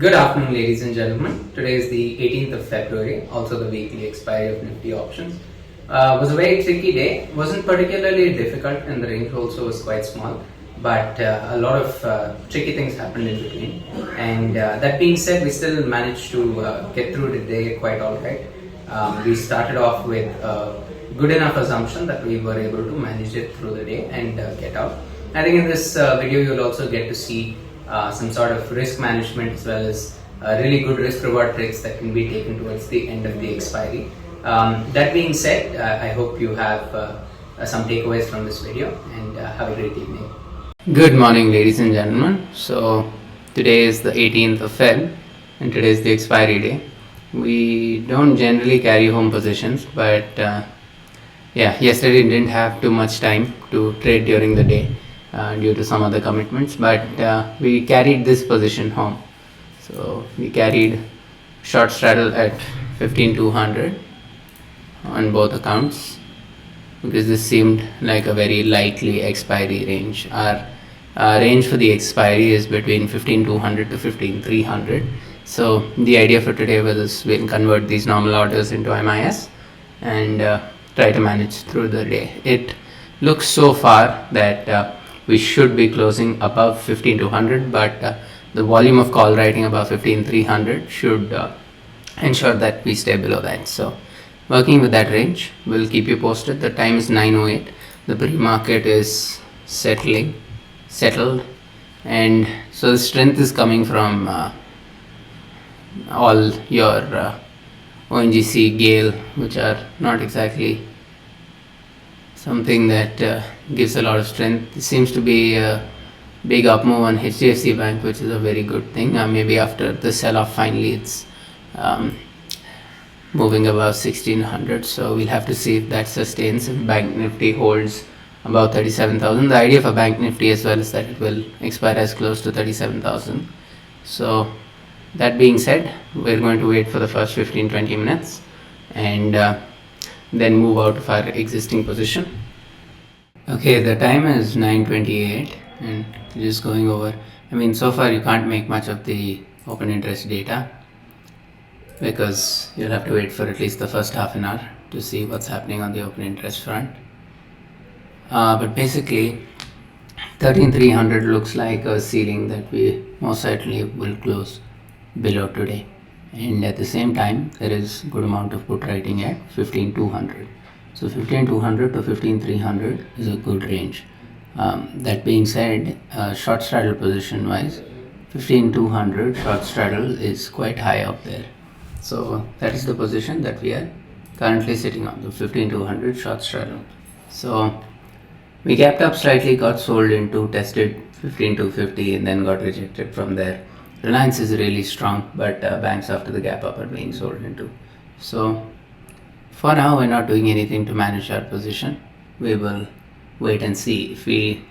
Good afternoon, ladies and gentlemen. Today is the 18th of February, also the weekly expiry of Nifty options. Was a very tricky day. Wasn't particularly difficult, and the range also was quite small. But a lot of tricky things happened in between. And that being said, we still managed to get through the day quite alright. We started off with a good enough assumption that we were able to manage it through the day and get out. I think in this video you'll also get to see some sort of risk management as well as really good risk reward tricks that can be taken towards the end of the expiry. That being said, I hope you have some takeaways from this video, and have a great evening. Good morning, ladies and gentlemen. So today is the 18th of Feb and today is the expiry day. We don't generally carry home positions, but yesterday didn't have too much time to trade during the day due to some other commitments, but we carried this position home. So we carried short straddle at 15,200 on both accounts because this seemed like a very likely expiry range. Our range for the expiry is between 15,200 to 15,300. So the idea for today was we'll convert these normal orders into MIS and try to manage through the day. It looks so far that we should be closing above 15,200, but the volume of call writing above 15,300 should ensure that we stay below that. So working with that range, we'll keep you posted. The time is 9:08. The pre-market is settled, and so the strength is coming from all your ONGC, GAIL, which are not exactly something that gives a lot of strength. There seems to be a big up move on HDFC Bank, which is a very good thing. Maybe after the sell-off, finally it's moving above 1600. So we'll have to see if that sustains. If Bank Nifty holds about 37,000, the idea for Bank Nifty as well is that it will expire as close to 37,000. So that being said, we're going to wait for the first 15-20 minutes and then move out of our existing position. Okay, the time is 9:28 and just going over. So far you can't make much of the open interest data because you'll have to wait for at least the first half an hour to see what's happening on the open interest front. But basically 13,300 looks like a ceiling that we most certainly will close below today. And at the same time, there is a good amount of put writing at 15,200. So 15,200 to 15,300 is a good range. That being said, short straddle position wise, 15,200 short straddle is quite high up there. So that is the position that we are currently sitting on, the 15,200 short straddle. So we gapped up slightly, got sold into, tested 15,250 and then got rejected from there. Reliance is really strong, but banks after the gap up are being sold into. So for now, we're not doing anything to manage our position. We will wait and see. If we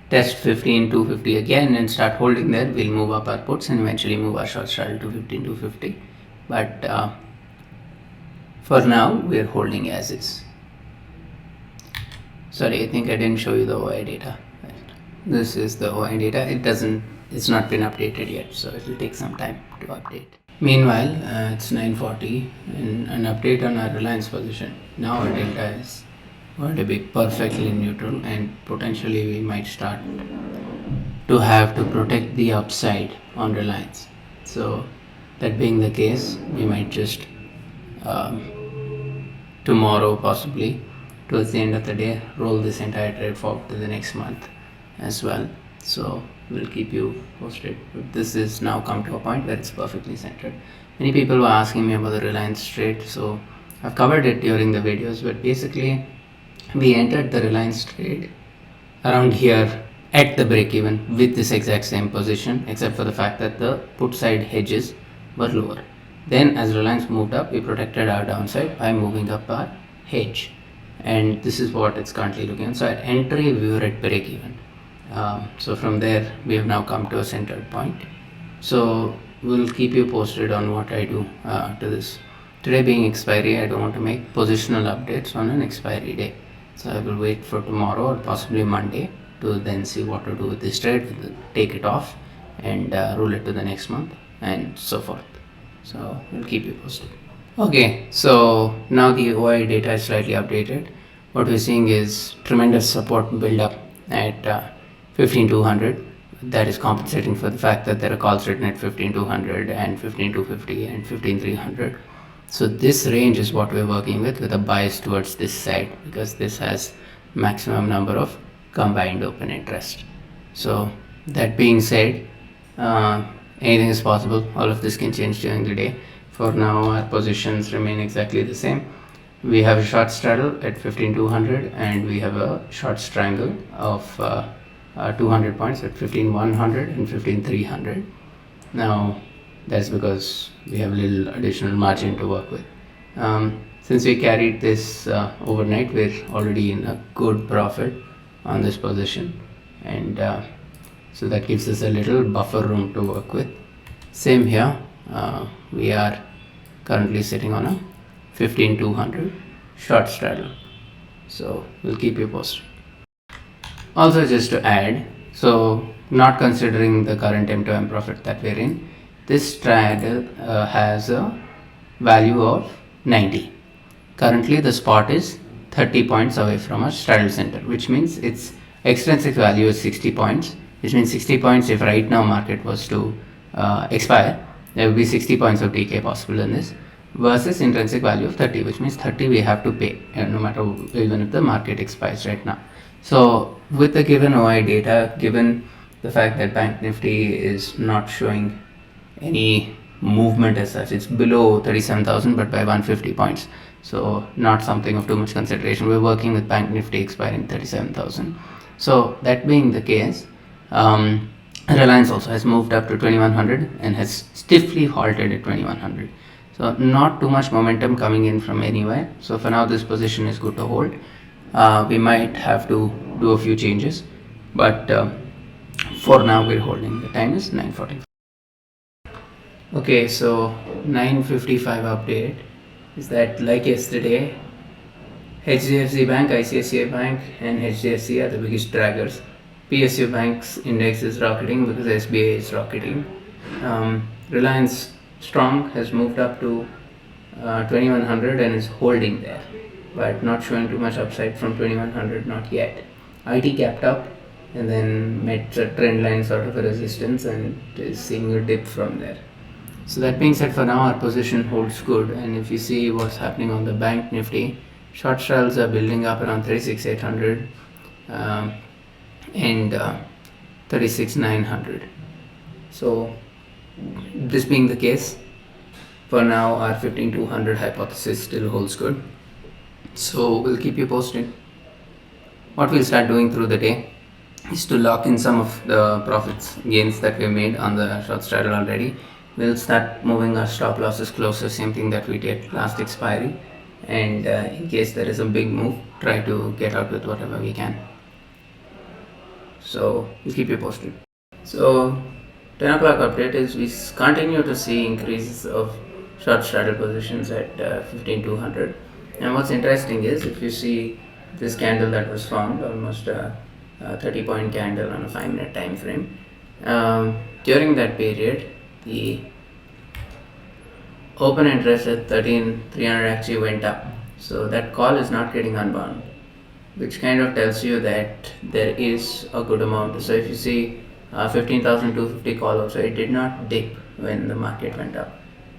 test 15,250 again and start holding there, we'll move up our puts and eventually move our short straddle to 15,250. But for now, we're holding as is. Sorry, I think I didn't show you the OI data. This is the OI data. It's not been updated yet, so it will take some time to update. Meanwhile, it's 9:40 and an update on our Reliance position. Now our delta is going to be perfectly neutral and potentially we might start to have to protect the upside on Reliance. So that being the case, we might just tomorrow possibly towards the end of the day roll this entire trade forward to the next month as well. So we'll keep you posted. But this is now come to a point where it's perfectly centered. Many people were asking me about the Reliance trade, so I've covered it during the videos, but basically we entered the Reliance trade around here at the break even with this exact same position, except for the fact that the put side hedges were lower. Then as Reliance moved up, we protected our downside by moving up our hedge, and this is what it's currently looking at. So at entry we were at break even. So from there we have now come to a centered point. So we'll keep you posted on what I do to this. Today being expiry, I don't want to make positional updates on an expiry day. So I will wait for tomorrow or possibly Monday to then see what to do with this trade, take it off and roll it to the next month and so forth. So we'll keep you posted. Okay, so now the OI data is slightly updated. What we're seeing is tremendous support build up at 15200. That is compensating for the fact that there are calls written at 15200 and 15250 and 15300. So this range is what we're working with a bias towards this side, because this has maximum number of combined open interest. So that being said, anything is possible. All of this can change during the day. For now, our positions remain exactly the same. We have a short straddle at 15200 and we have a short strangle of 200 points at 15100 and 15300. Now that's because we have a little additional margin to work with. Since we carried this overnight, we're already in a good profit on this position, and so that gives us a little buffer room to work with. Same here, we are currently sitting on a 15200 short straddle, so we'll keep you posted. Also, just to add, so not considering the current M2M profit that we're in, this straddle has a value of 90. Currently the spot is 30 points away from our straddle center, which means its extrinsic value is 60 points, which means 60 points. If right now market was to expire, there will be 60 points of decay possible in this, versus intrinsic value of 30, which means 30 we have to pay, no matter, even if the market expires right now. So with the given OI data, given the fact that Bank Nifty is not showing any movement as such, it's below 37,000 but by 150 points, so not something of too much consideration. We're working with Bank Nifty expiring 37,000. So that being the case, Reliance also has moved up to 2100 and has stiffly halted at 2100. So not too much momentum coming in from anywhere. So for now this position is good to hold. We might have to do a few changes, but for now we're holding. The time is 9:45. Okay, so 9:55 update is that, like yesterday, HDFC Bank, ICICI Bank and HDFC are the biggest draggers. PSU Bank's index is rocketing because SBI is rocketing. Reliance Strong has moved up to 2100 and is holding there, but not showing too much upside from 2100, not yet. IT capped up and then met a trend line sort of a resistance and is seeing a dip from there. So that being said, for now our position holds good, and if you see what's happening on the Bank Nifty, short straddles are building up around 36,800 and 36,900. So this being the case, for now our 15,200 hypothesis still holds good. So we'll keep you posted. What we'll start doing through the day is to lock in some of the profits gains that we made on the short straddle already. We'll start moving our stop losses closer, same thing that we did last expiry, and in case there is a big move, try to get out with whatever we can. So we'll keep you posted. So 10 o'clock update is we continue to see increases of short straddle positions at 15,200. And what's interesting is, if you see this candle that was formed, almost a 30-point candle on a 5-minute time frame, during that period the open interest at 13,300 actually went up. So that call is not getting unbound, which kind of tells you that there is a good amount. So if you see 15,250 call also, it did not dip when the market went up.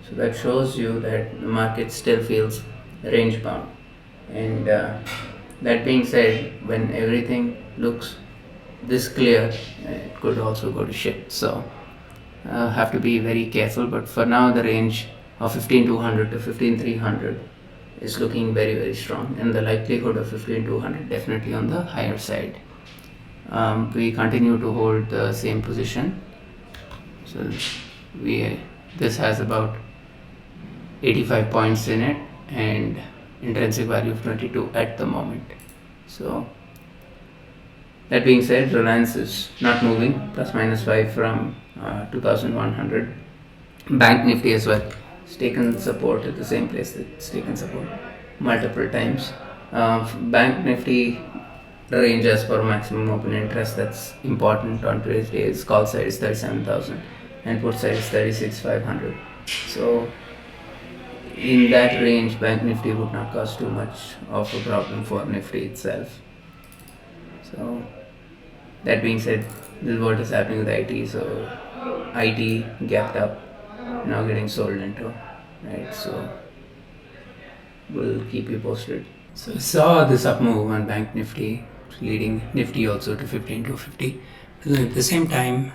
So that shows you that the market still feels range bound. And that being said, when everything looks this clear, it could also go to shit. So have to be very careful. But for now the range of 15,200 to 15,300 is looking very, very strong, and the likelihood of 15,200 definitely on the higher side. We continue to hold the same position. So this has about 85 points in it and intrinsic value of 22 at the moment. So that being said, Reliance is not moving, plus minus 5 from 2,100. Bank Nifty as well, it's taken support at the same place, it's taken support multiple times. Bank Nifty range as per maximum open interest, that's important on today's day. Its call side is 37,000. and put size 36,500. So in that range, Bank Nifty would not cause too much of a problem for Nifty itself. So that being said, this is what is happening with IT. So IT gapped up, now getting sold into, right? So we'll keep you posted. So we saw this up move on Bank Nifty, leading Nifty also to 15,250. At the same time,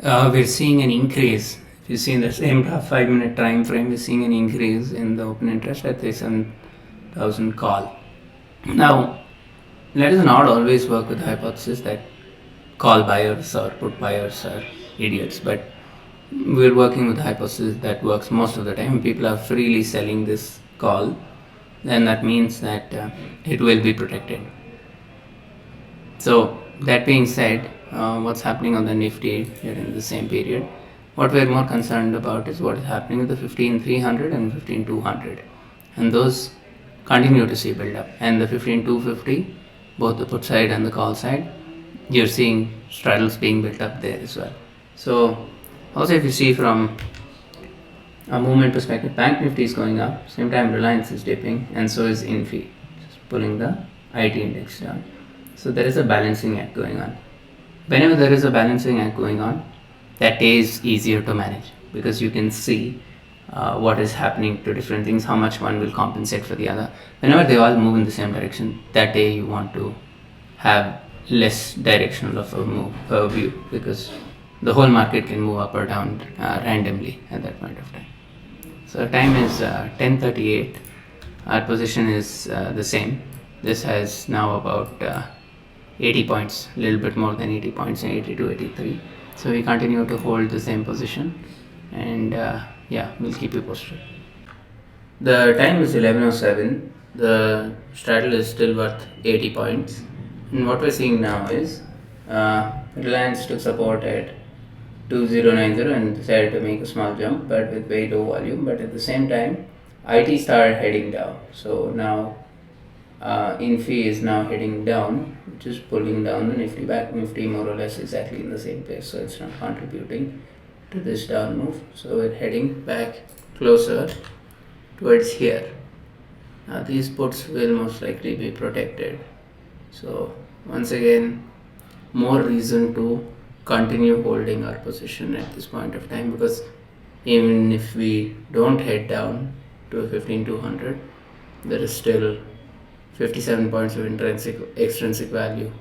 we're seeing an increase. If you see in the same 5-minute time frame, we're seeing an increase in the open interest at the 7,000 call. Now, let us not always work with the hypothesis that call buyers or put buyers are idiots, but we're working with the hypothesis that works most of the time. People are freely selling this call, then that means that it will be protected. So that being said, what's happening on the Nifty during the same period, what we're more concerned about is what is happening with the 15,300 and 15,200, and those continue to see build up. And the 15,250, both the put side and the call side, you're seeing straddles being built up there as well. So also if you see from a movement perspective, Bank Nifty is going up, same time Reliance is dipping, and so is Infi, just pulling the IT index down. So there is a balancing act going on. Whenever there is a balancing act going on, that day is easier to manage because you can see what is happening to different things, how much one will compensate for the other. Whenever they all move in the same direction, that day you want to have less directional of a view, because the whole market can move up or down randomly at that point of time. So time is 10:38. Our position is the same. This has now about 80 points, a little bit more than 80 points, 82, 83. So we continue to hold the same position, and yeah, we'll keep you posted. The time is 11:07. The straddle is still worth 80 points. And what we're seeing now is Reliance took support at 2090 and decided to make a small jump, but with very low volume. But at the same time, IT started heading down. So now Infi is now heading down, which is pulling down the Nifty. Back Nifty more or less exactly in the same place, so it's not contributing to this down move. So we're heading back closer towards here. Now these puts will most likely be protected. So once again, more reason to continue holding our position at this point of time, because even if we don't head down to 15,200, there is still 57 points of extrinsic value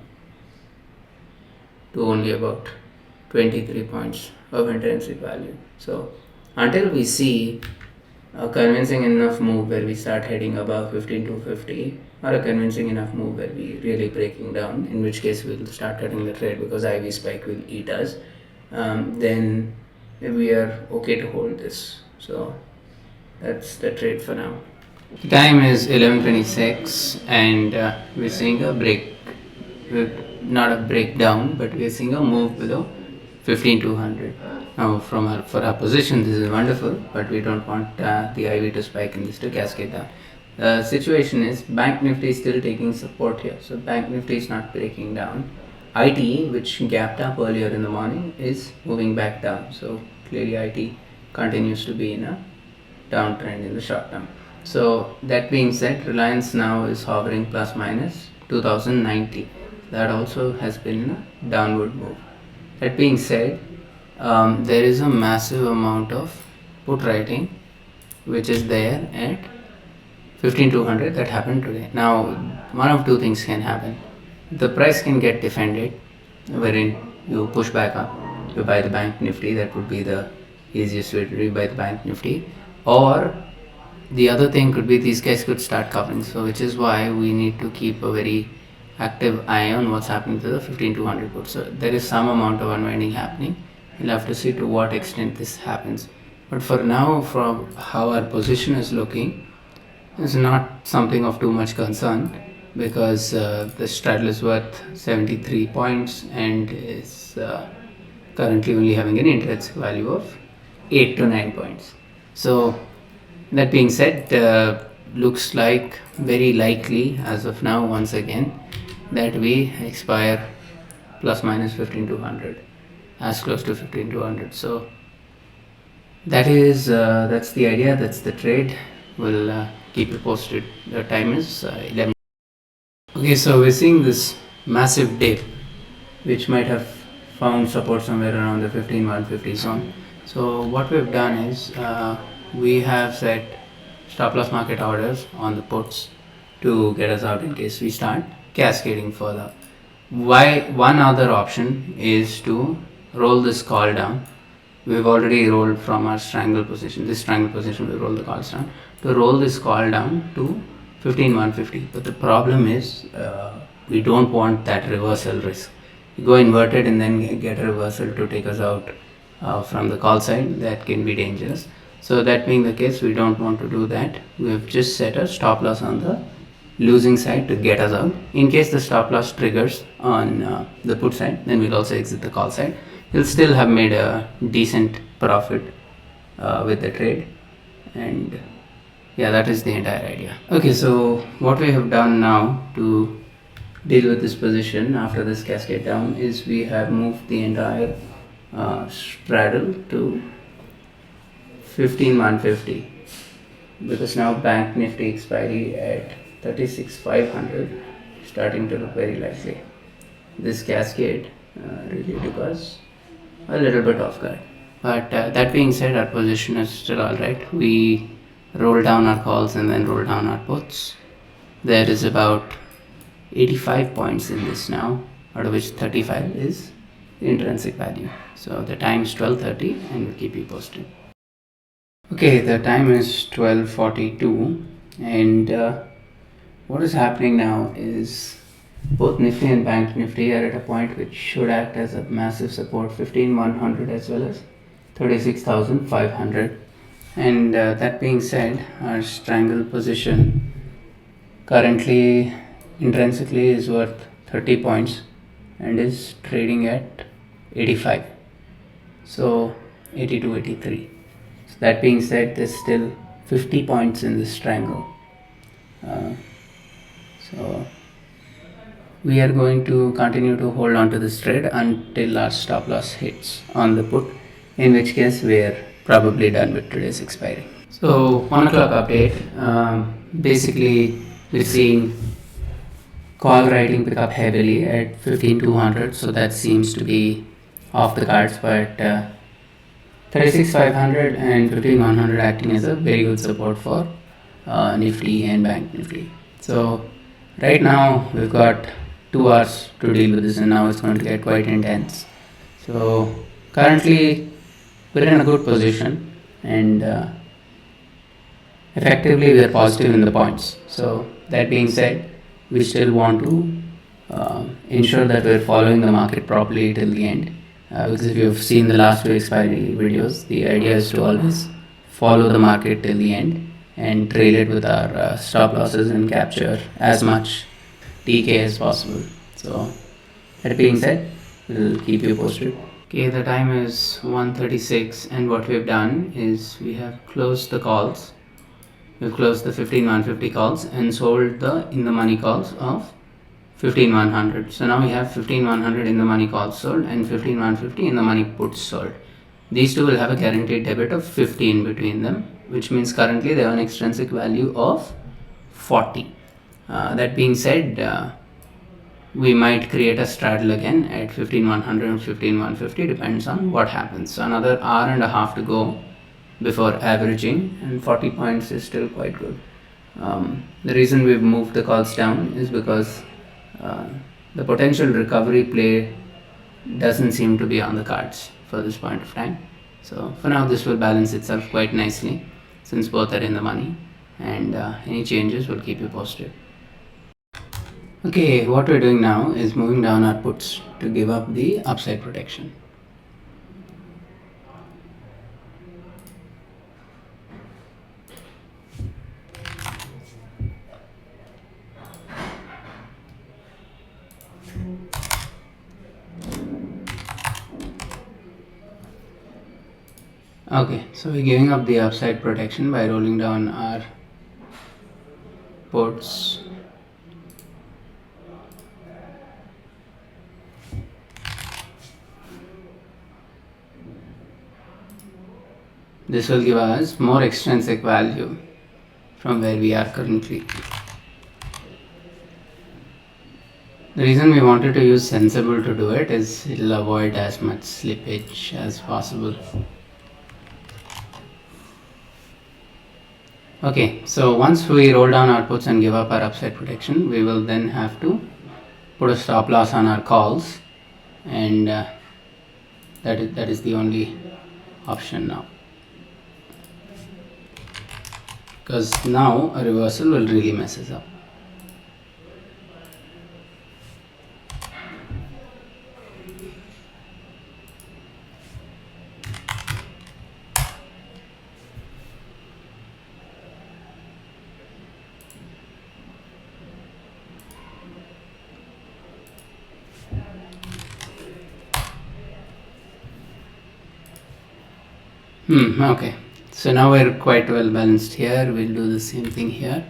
to only about 23 points of intrinsic value. So until we see a convincing enough move where we start heading above 15,250, or a convincing enough move where we really breaking down, in which case we'll start cutting the trade because IV spike will eat us, then we are okay to hold this. So that's the trade for now. The time is 11:26, and we're seeing a break, not a breakdown, but we're seeing a move below 15,200. Now for our position, this is wonderful, but we don't want the IV to spike and this to cascade down. The situation is Bank Nifty is still taking support here, so Bank Nifty is not breaking down. IT, which gapped up earlier in the morning, is moving back down. So clearly IT continues to be in a downtrend in the short term. So that being said, Reliance now is hovering plus minus 2090. That also has been a downward move. That being said, there is a massive amount of put writing which is there at 15,200 that happened today. Now, one of two things can happen. The price can get defended, wherein you push back up, you buy the Bank Nifty. That would be the easiest way to do, buy the Bank Nifty. Or the other thing could be these guys could start covering. So which is why we need to keep a very active eye on what's happening to the 15,200 put. So there is some amount of unwinding happening. We'll have to see to what extent this happens. But for now, from how our position is looking, it's not something of too much concern, because the straddle is worth 73 points and is currently only having an intrinsic value of 8 to 9 points. So that being said, looks like very likely as of now, once again, that we expire plus minus 15,200, as close to 15,200. So That's the idea. That's the trade. We'll keep you posted. The time is 11. Okay, so we're seeing this massive dip, which might have found support somewhere around the 15,150 zone. So what we've done is we have set stop loss market orders on the puts to get us out in case we start cascading further. One other option is to roll this call down. We've already rolled from our strangle position. This strangle position, we roll the calls down to roll this call down to 15,150. But the problem is we don't want that reversal risk. You go inverted and then get a reversal to take us out from the call side. That can be dangerous. So that being the case, we don't want to do that. We've just set a stop loss on the losing side to get us out. In case the stop loss triggers on the put side, then we'll also exit the call side. You'll still have made a decent profit with the trade, and yeah, that is the entire idea. Okay, so what we have done now to deal with this position after this cascade down is we have moved the entire straddle to 15,150 because now Bank Nifty expiry at 36,500 starting to look very likely. This cascade really took us a little bit off guard. But that being said, our position is still alright. We roll down our calls and then roll down our puts. There is about 85 points in this now, out of which 35 is intrinsic value. So the time is 12:30 and we'll keep you posted. Okay, the time is 12:42 and what is happening now is both Nifty and Bank Nifty are at a point which should act as a massive support, 15,100 as well as 36,500. And that being said, our strangle position currently intrinsically is worth 30 points and is trading at 85. So 82, 83. So that being said, there's still 50 points in this strangle. So we are going to continue to hold on to this trade until our stop loss hits on the put, in which case we are probably done with today's expiry. So 1 o'clock update. Basically, we're seeing call writing pick up heavily at 15,200, so that seems to be off the cards, but 36,500 and 15,100 acting as a very good support for Nifty and Bank Nifty. So right now we've got 2 hours to deal with this, and now it's going to get quite intense. So currently we're in a good position, and effectively we are positive in the points. So that being said, we still want to ensure that we're following the market properly till the end, because if you've seen the last 2 expiry videos, the idea is to always follow the market till the end and trail it with our stop losses and capture as much TK as possible. So that being said, we'll keep you posted. Okay, the time is 1:36 and what we've done is we have closed the calls. We've closed the 15,150 calls and sold the in the money calls of 15,100. So now we have 15,100 in the money calls sold and 15,150 in the money puts sold. These two will have a guaranteed debit of 50 in between them, which means currently they have an extrinsic value of 40. That being said, we might create a straddle again at 15,100 and 15,150, depends on what happens. So another hour and a half to go before averaging, and 40 points is still quite good. The reason we've moved the calls down is because the potential recovery play doesn't seem to be on the cards for this point of time. So for now this will balance itself quite nicely since both are in the money, and any changes will keep you posted. Okay, what we're doing now is moving down our puts to give up the upside protection. Okay, so we're giving up the upside protection by rolling down our puts. this will give us more extrinsic value from where we are currently. The reason we wanted to use sensible to do it is it will avoid as much slippage as possible. Okay, so once we roll down our puts and give up our upside protection, we will then have to put a stop loss on our calls, and that is the only option now, because now a reversal will really mess us up. Okay, so now we're quite well balanced here. We'll do the same thing here.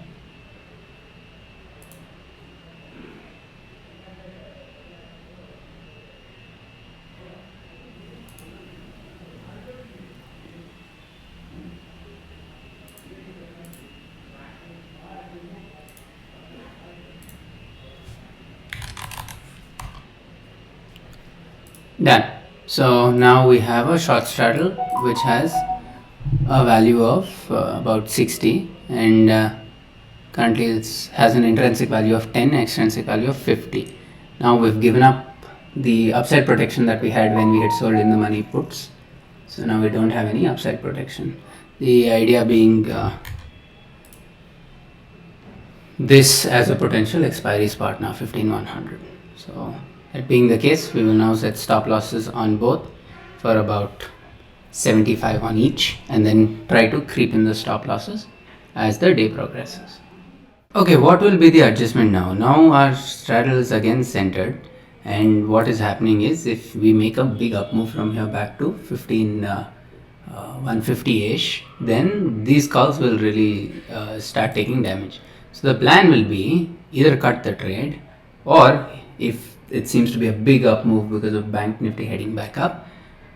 Done. So now we have a short straddle which has a value of about 60, and currently it has an intrinsic value of 10, extrinsic value of 50. Now we've given up the upside protection that we had when we had sold in the money puts, so now we don't have any upside protection. The idea being this as a potential expiry spot now, 15,100. So that being the case, we will now set stop losses on both for about 75 on each, and then try to creep in the stop losses as the day progresses. Okay, what will be the adjustment now? Now our straddle is again centered, and what is happening is if we make a big up move from here back to 150-ish, then these calls will really start taking damage. So the plan will be either cut the trade, or if it seems to be a big up move because of Bank Nifty heading back up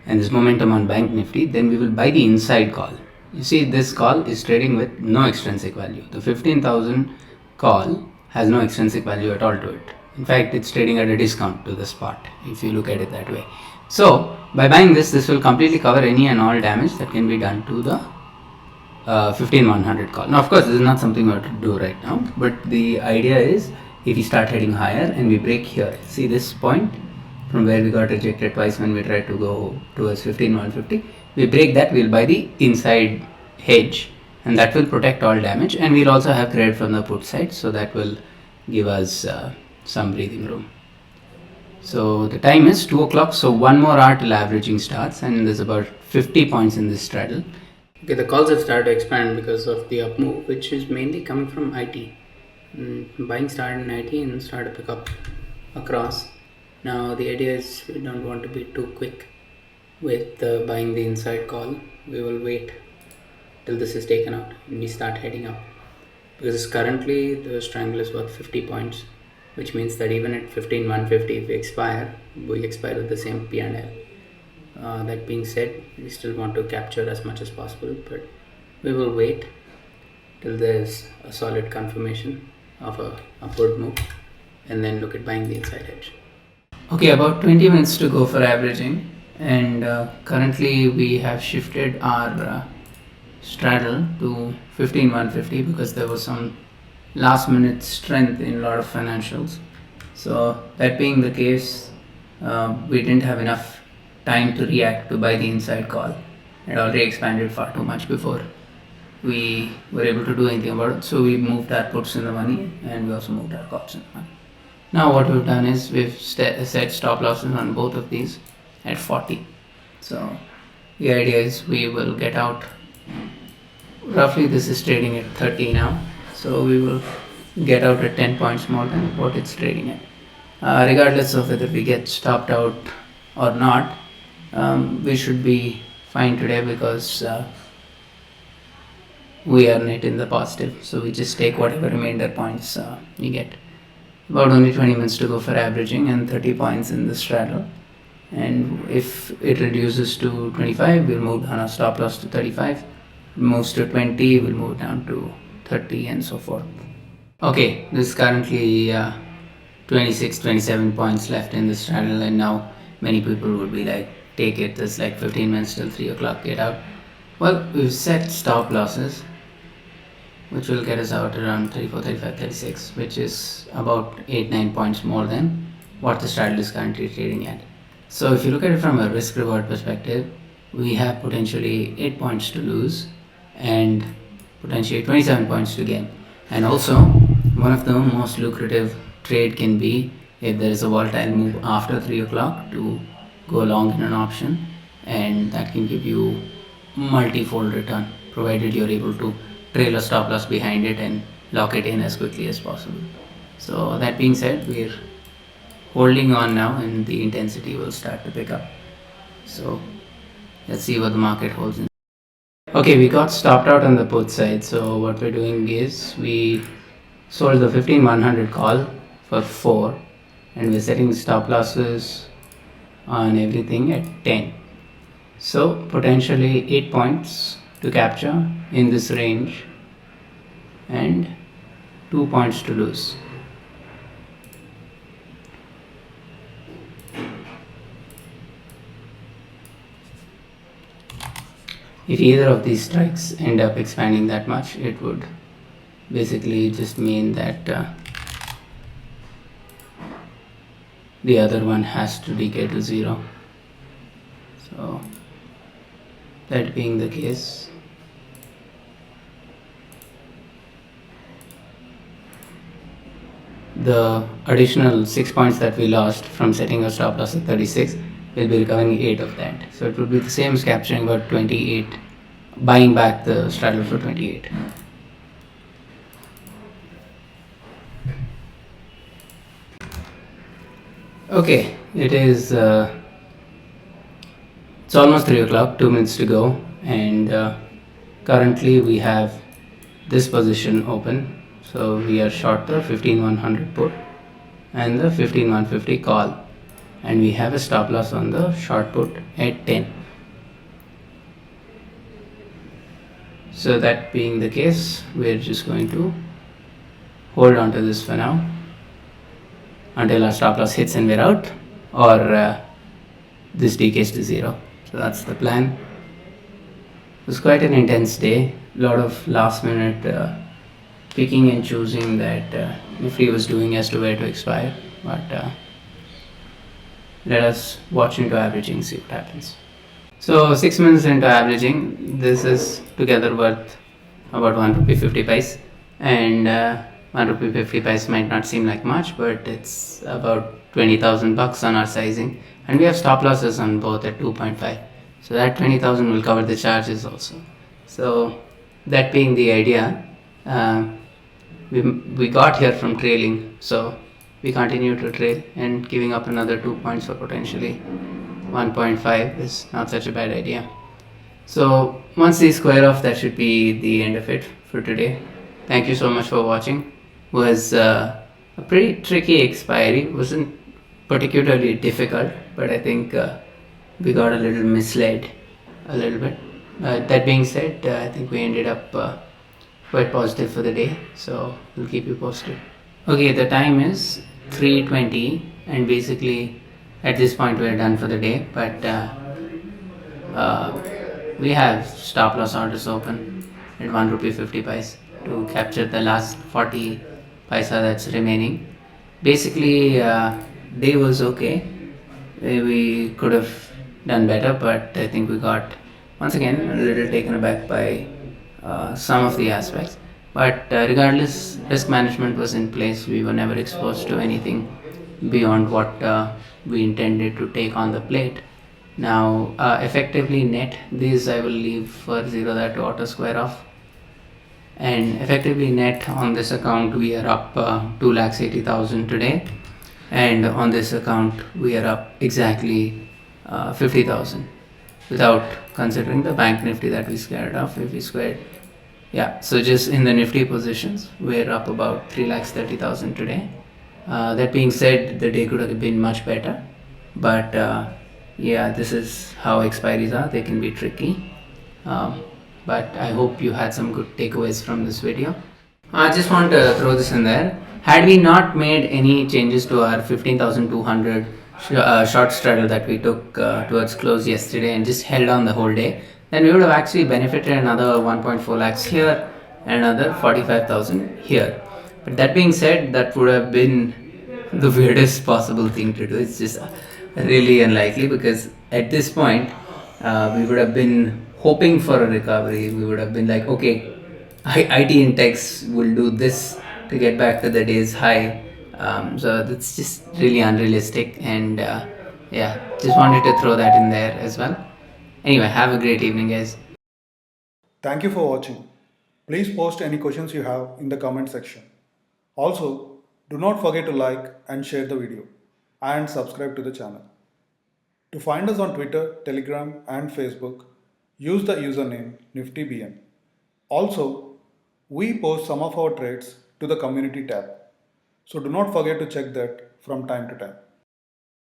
and this momentum on Bank Nifty, then we will buy the inside call. You see, this call is trading with no extrinsic value. The 15,000 call has no extrinsic value at all to it. In fact, it's trading at a discount to the spot if you look at it that way. So by buying this will completely cover any and all damage that can be done to the 15,100 call. Now of course this is not something we have to do right now, but the idea is if we start heading higher and we break here, see this point from where we got rejected twice when we tried to go towards 15,150, we break that, we'll buy the inside hedge, and that will protect all damage, and we'll also have credit from the put side, so that will give us some breathing room. So the time is 2 o'clock, so one more hour till averaging starts, and there's about 50 points in this straddle. Okay, the calls have started to expand because of the up move, which is mainly coming from IT. Buying started in IT and started to pick up across. Now the idea is we don't want to be too quick with buying the inside call. We will wait till this is taken out and we start heading up, because currently the triangle is worth 50 points, which means that even at 15,150 if we expire with the same P&L. That being said, we still want to capture as much as possible, but we will wait till there's a solid confirmation of a upward move and then look at buying the inside edge. Okay, about 20 minutes to go for averaging, and currently we have shifted our straddle to 15,150 because there was some last minute strength in a lot of financials. So that being the case, we didn't have enough time to react to buy the inside call. It already expanded far too much before we were able to do anything about it, so we moved our puts in the money and we also moved our calls in the money. Now what we've done is we've set stop losses on both of these at 40. So the idea is we will get out, roughly this is trading at 30 now, so we will get out at 10 points more than what it's trading at. Regardless of whether we get stopped out or not, we should be fine today because we are net in the positive, so we just take whatever remainder points we get. About only 20 minutes to go for averaging and 30 points in the straddle, and if it reduces to 25, we'll move down our stop loss to 35. Moves to 20, we'll move down to 30, and so forth. Okay, this is currently 26, 27 points left in this straddle, and now many people would be like, take it, there's like 15 minutes till 3 o'clock, get out. Well, we've set stop losses, which will get us out around 34, 35, 36, which is about 8-9 points more than what the straddle is currently trading at. So if you look at it from a risk reward perspective, we have potentially 8 points to lose and potentially 27 points to gain. And also, one of the most lucrative trade can be if there is a volatile move after 3 o'clock to go long in an option, and that can give you multi-fold return provided you're able to trail a stop loss behind it and lock it in as quickly as possible. So that being said, we're holding on now and the intensity will start to pick up. So let's see what the market holds in. Okay, we got stopped out on the put side, so what we're doing is we sold the 15-100 call for 4 and we're setting stop losses on everything at 10. So potentially 8 points to capture in this range and 2 points to lose. If either of these strikes end up expanding that much, it would basically just mean that the other one has to decay to 0. So that being the case, the additional 6 points that we lost from setting a stop loss at 36, we'll be recovering 8 of that. So it would be the same as capturing about 28, buying back the straddle for 28. Okay, it's almost 3 o'clock, 2 minutes to go, and currently we have this position open. So we are short the 15-100 put and the 15-150 call, and we have a stop loss on the short put at 10. So that being the case, we're just going to hold on to this for now until our stop loss hits and we're out, or this decays to 0. So that's the plan. It was quite an intense day, a lot of last minute picking and choosing that Nifty was doing as to where to expire, but let us watch into averaging, see what happens. So 6 minutes into averaging, this is together worth about 1 rupee 50 paise, and 1 rupee 50 paise might not seem like much, but it's about 20,000 bucks on our sizing, and we have stop losses on both at 2.5. So that 20,000 will cover the charges also. So that being the idea, we got here from trailing, so we continue to trail, and giving up another 2 points for potentially 1.5 is not such a bad idea. So once these square off, that should be the end of it for today. Thank you so much for watching. It was a pretty tricky expiry. It wasn't particularly difficult, but I think we got a little misled a little bit. That being said, I think we ended up quite positive for the day, so we'll keep you posted. Okay, the time is 3:20, and basically at this point we're done for the day, but we have stop loss orders open at 1 rupee 50 paise to capture the last 40 paisa that's remaining. Basically, day was okay. We could have done better, but I think we got, once again, a little taken aback by some of the aspects. But regardless, risk management was in place. We were never exposed to anything beyond what we intended to take on the plate. Now, effectively net, these I will leave for 0 that to auto square off. And effectively net on this account, we are up 2,80,000 today. And on this account, we are up exactly 50,000 without considering the bank nifty that we squared off. If we squared, yeah, so just in the nifty positions, we're up about 3,30,000 today. That being said, the day could have been much better, but yeah, this is how expiries are. They can be tricky. Um, but I hope you had some good takeaways from this video. I just want to throw this in there. Had we not made any changes to our 15,200 short straddle that we took towards close yesterday and just held on the whole day, then we would have actually benefited another 1.4 lakhs here and another 45,000 here. But that being said, that would have been the weirdest possible thing to do. It's just really unlikely because at this point, we would have been hoping for a recovery. We would have been like, okay, IT and techs will do this to get back to the day's high. So that's just really unrealistic. And yeah, just wanted to throw that in there as well. Anyway, have a great evening, guys. Thank you for watching. Please post any questions you have in the comment section. Also, do not forget to like and share the video and subscribe to the channel. To find us on Twitter, Telegram and Facebook, use the username NiftyBN. Also, we post some of our trades to the community tab. So do not forget to check that from time to time.